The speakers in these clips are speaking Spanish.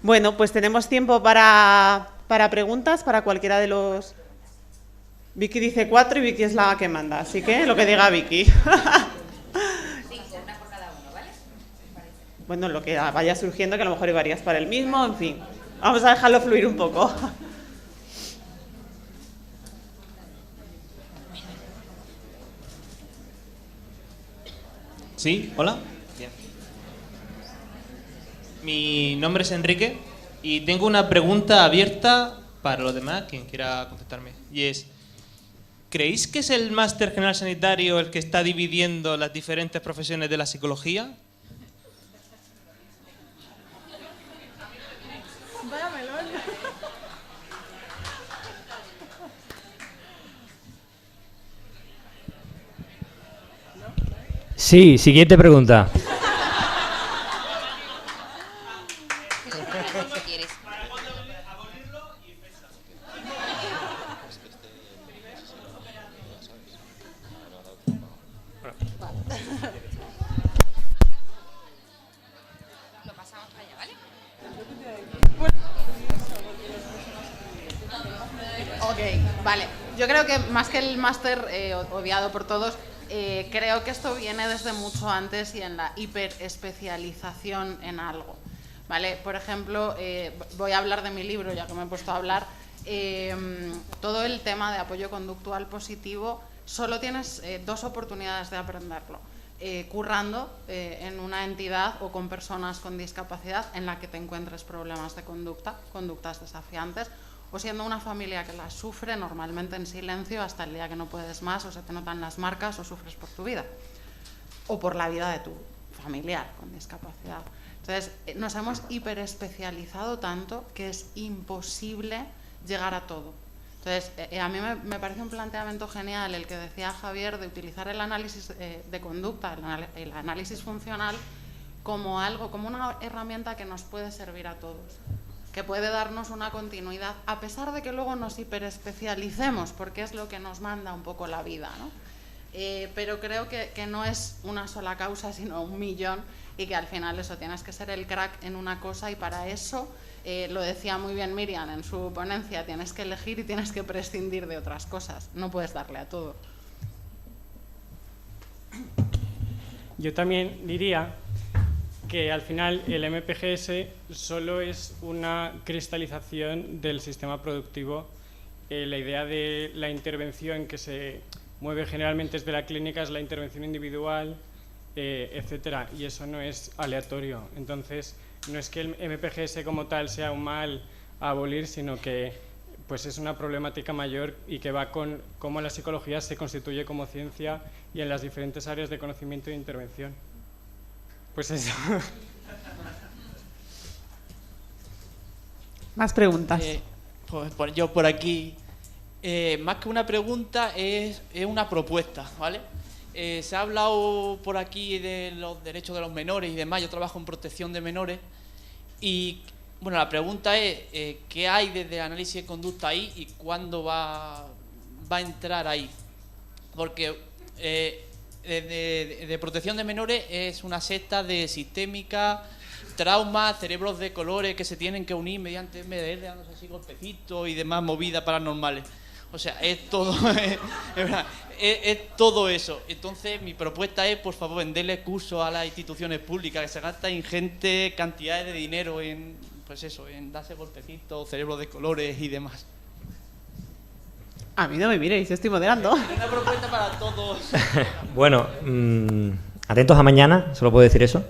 Bueno, pues tenemos tiempo para preguntas para cualquiera de los... Vicky dice 4 y Vicky es la que manda, así que lo que diga Vicky. Sí, una por cada uno, ¿vale? Bueno, lo que vaya surgiendo, que a lo mejor hay varias para el mismo, en fin. Vamos a dejarlo fluir un poco. Sí, hola. Bien. Mi nombre es Enrique y tengo una pregunta abierta para los demás, quien quiera contestarme. Y es, ¿creéis que es el máster general sanitario el que está dividiendo las diferentes profesiones de la psicología? Vaya melón. Sí, siguiente pregunta. Si quieres. Lo pasamos para allá, ¿vale? Ok, vale. Yo creo que más que el máster odiado por todos, creo que esto viene desde mucho antes y en la hiperespecialización en algo. ¿Vale? Por ejemplo, voy a hablar de mi libro, ya que me he puesto a hablar. Todo el tema de apoyo conductual positivo, solo tienes 2 oportunidades de aprenderlo. Currando en una entidad o con personas con discapacidad en la que te encuentres problemas de conductas desafiantes, o siendo una familia que las sufre normalmente en silencio hasta el día que no puedes más, o se te notan las marcas o sufres por tu vida o por la vida de tu familiar con discapacidad. Entonces, nos hemos hiperespecializado tanto que es imposible llegar a todo. Entonces, a mí me parece un planteamiento genial el que decía Javier de utilizar el análisis de conducta, el análisis funcional, como una herramienta que nos puede servir a todos, que puede darnos una continuidad, a pesar de que luego nos hiperespecialicemos, porque es lo que nos manda un poco la vida, ¿no? Pero creo que no es una sola causa, sino un millón, y que al final eso, tienes que ser el crack en una cosa, y para eso, lo decía muy bien Miriam en su ponencia, tienes que elegir y tienes que prescindir de otras cosas, no puedes darle a todo. Yo también diría que al final el MPGS solo es una cristalización del sistema productivo. La idea de la intervención que se mueve generalmente desde la clínica es la intervención individual, etcétera, y eso no es aleatorio. Entonces, no es que el MPGS como tal sea un mal a abolir, sino que pues es una problemática mayor y que va con cómo la psicología se constituye como ciencia y en las diferentes áreas de conocimiento e intervención. Pues eso. Más preguntas. Pues yo por aquí, más que una pregunta, es una propuesta, ¿vale? Se ha hablado por aquí de los derechos de los menores y demás. Yo trabajo en protección de menores y, bueno, la pregunta es ¿qué hay desde el análisis de conducta ahí y cuándo va a entrar ahí? Porque de protección de menores es una secta de sistémica, traumas, cerebros de colores que se tienen que unir mediante MDR, dándose así golpecitos y demás movidas paranormales. O sea, es todo, es todo eso. Entonces, mi propuesta es, por favor, venderle cursos a las instituciones públicas, que se gasta ingentes cantidades de dinero en, pues eso, en darse golpecitos, cerebros de colores y demás. A mí no me miréis, estoy moderando. Es una propuesta para todos. Bueno, atentos a mañana, solo puedo decir eso,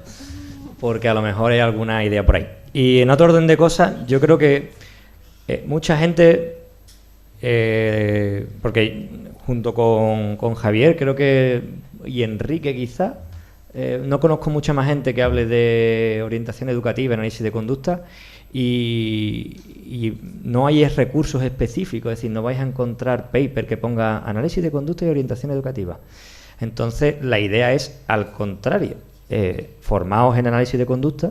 porque a lo mejor hay alguna idea por ahí. Y en otro orden de cosas, yo creo que mucha gente, porque junto con Javier, creo que, y Enrique quizá, no conozco mucha más gente que hable de orientación educativa, análisis de conducta, y no hay recursos específicos, es decir, no vais a encontrar paper que ponga análisis de conducta y orientación educativa. Entonces, la idea es, al contrario, formaos en análisis de conducta,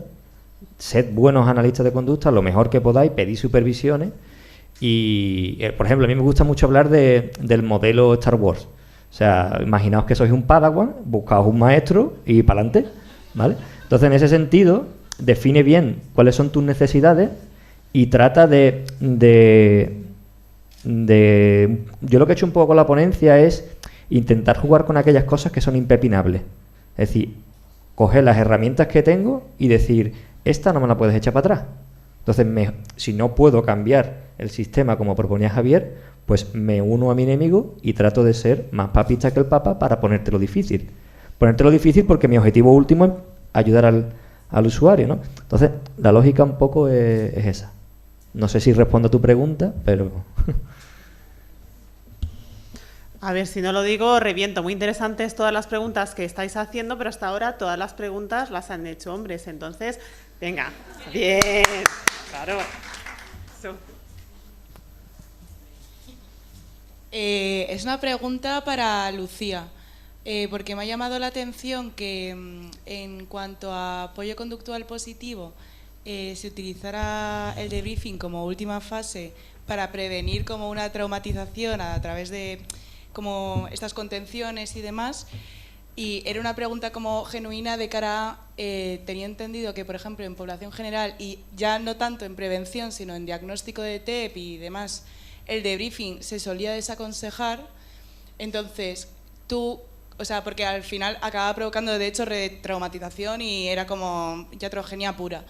sed buenos analistas de conducta, lo mejor que podáis, pedid supervisiones y, por ejemplo, a mí me gusta mucho hablar del modelo Star Wars. O sea, imaginaos que sois un Padawan, buscaos un maestro y para adelante, ¿vale? Entonces, en ese sentido, define bien cuáles son tus necesidades y trata de yo lo que he hecho un poco con la ponencia es intentar jugar con aquellas cosas que son impepinables. Es decir, coger las herramientas que tengo y decir, esta no me la puedes echar para atrás. Entonces, si no puedo cambiar el sistema como proponía Javier, pues me uno a mi enemigo y trato de ser más papista que el Papa para ponértelo difícil. Ponértelo difícil porque mi objetivo último es ayudar al usuario, ¿no? Entonces, la lógica un poco es esa. No sé si respondo a tu pregunta, pero... A ver, si no lo digo, reviento. Muy interesantes todas las preguntas que estáis haciendo, pero hasta ahora todas las preguntas las han hecho hombres. Entonces, venga, bien, claro. Eso. Es una pregunta para Lucía, porque me ha llamado la atención que en cuanto a apoyo conductual positivo se utilizara el debriefing como última fase para prevenir como una traumatización a través de como estas contenciones y demás. Y era una pregunta como genuina de cara a, tenía entendido que, por ejemplo, en población general, y ya no tanto en prevención, sino en diagnóstico de TEP y demás, el debriefing se solía desaconsejar. Entonces, tú, o sea, porque al final acababa provocando, de hecho, retraumatización y era como iatrogenia pura.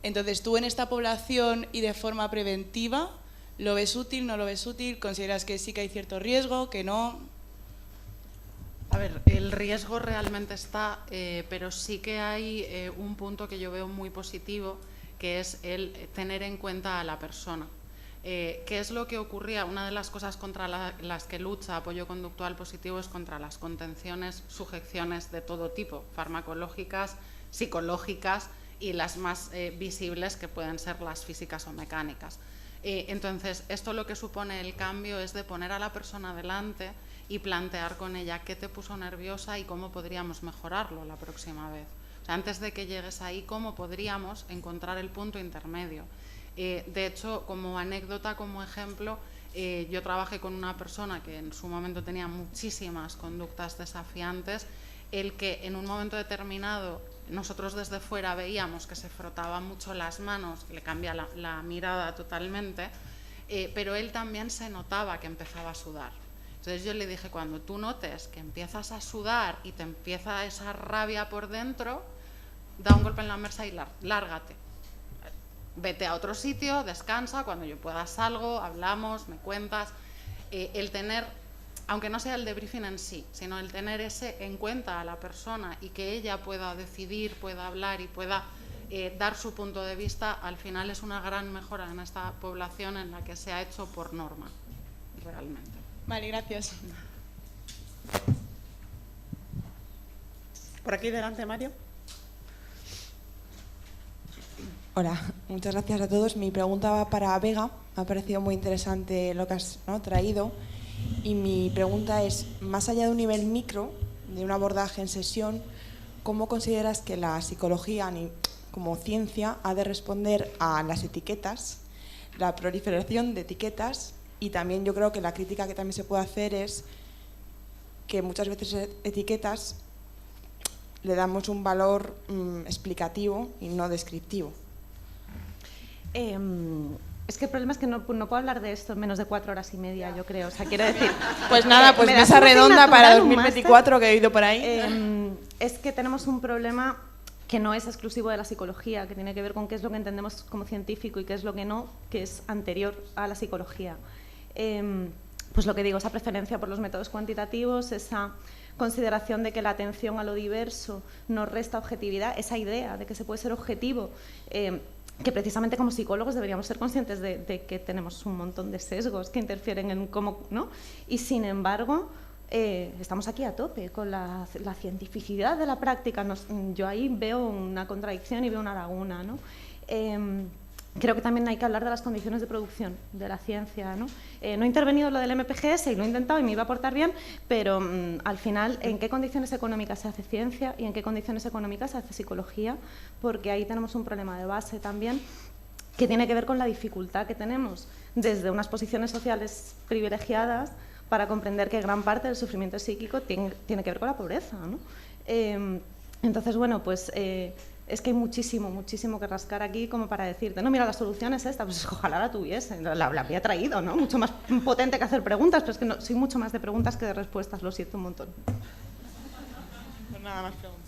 Entonces, tú en esta población y de forma preventiva, ¿lo ves útil, no lo ves útil? ¿Consideras que sí que hay cierto riesgo, que no? A ver, el riesgo realmente está, pero sí que hay un punto que yo veo muy positivo, que es el tener en cuenta a la persona. ¿Qué es lo que ocurría? Una de las cosas contra las que lucha apoyo conductual positivo es contra las contenciones, sujeciones de todo tipo, farmacológicas, psicológicas y las más visibles, que pueden ser las físicas o mecánicas. Entonces, esto lo que supone el cambio es de poner a la persona delante y plantear con ella qué te puso nerviosa y cómo podríamos mejorarlo la próxima vez. O sea, antes de que llegues ahí, cómo podríamos encontrar el punto intermedio. De hecho, como anécdota, como ejemplo, yo trabajé con una persona que en su momento tenía muchísimas conductas desafiantes, el que en un momento determinado nosotros desde fuera veíamos que se frotaba mucho las manos, que le cambia la mirada totalmente, pero él también se notaba que empezaba a sudar. Entonces yo le dije, cuando tú notes que empiezas a sudar y te empieza esa rabia por dentro, da un golpe en la mesa y lárgate. Vete a otro sitio, descansa, cuando yo pueda salgo, hablamos, me cuentas. El tener, aunque no sea el debriefing en sí, sino el tener ese en cuenta a la persona y que ella pueda decidir, pueda hablar y pueda dar su punto de vista, al final es una gran mejora en esta población en la que se ha hecho por norma, realmente. Vale, gracias. Por aquí delante, Mario. Hola, muchas gracias a todos. Mi pregunta va para Vega. Me ha parecido muy interesante lo que has traído. Y mi pregunta es, más allá de un nivel micro, de un abordaje en sesión, ¿cómo consideras que la psicología como ciencia ha de responder a las etiquetas, la proliferación de etiquetas? Y también yo creo que la crítica que también se puede hacer es que muchas veces etiquetas le damos un valor explicativo y no descriptivo. Es que el problema es que no puedo hablar de esto en menos de 4 horas y media, yo creo. O sea, quiero decir... Pues nada, pues mesa redonda para 2024 que he oído por ahí. Es que tenemos un problema que no es exclusivo de la psicología, que tiene que ver con qué es lo que entendemos como científico y qué es lo que no, que es anterior a la psicología. Pues lo que digo, esa preferencia por los métodos cuantitativos, esa consideración de que la atención a lo diverso nos resta objetividad, esa idea de que se puede ser objetivo, que precisamente como psicólogos deberíamos ser conscientes de que tenemos un montón de sesgos que interfieren en cómo, ¿no? Y sin embargo, estamos aquí a tope con la cientificidad de la práctica. Yo ahí veo una contradicción y veo una laguna, ¿no? Creo que también hay que hablar de las condiciones de producción de la ciencia, ¿no? No he intervenido en lo del MPGS y lo he intentado y me iba a portar bien, pero al final, ¿en qué condiciones económicas se hace ciencia y en qué condiciones económicas se hace psicología? Porque ahí tenemos un problema de base también que tiene que ver con la dificultad que tenemos desde unas posiciones sociales privilegiadas para comprender que gran parte del sufrimiento psíquico tiene que ver con la pobreza, ¿no? Entonces, bueno, pues... es que hay muchísimo, muchísimo que rascar aquí como para decirte, no, mira, la solución es esta, pues ojalá la tuviese, la había traído, ¿no? Mucho más potente que hacer preguntas, pero es que no, soy mucho más de preguntas que de respuestas, lo siento un montón. Pues nada más preguntas.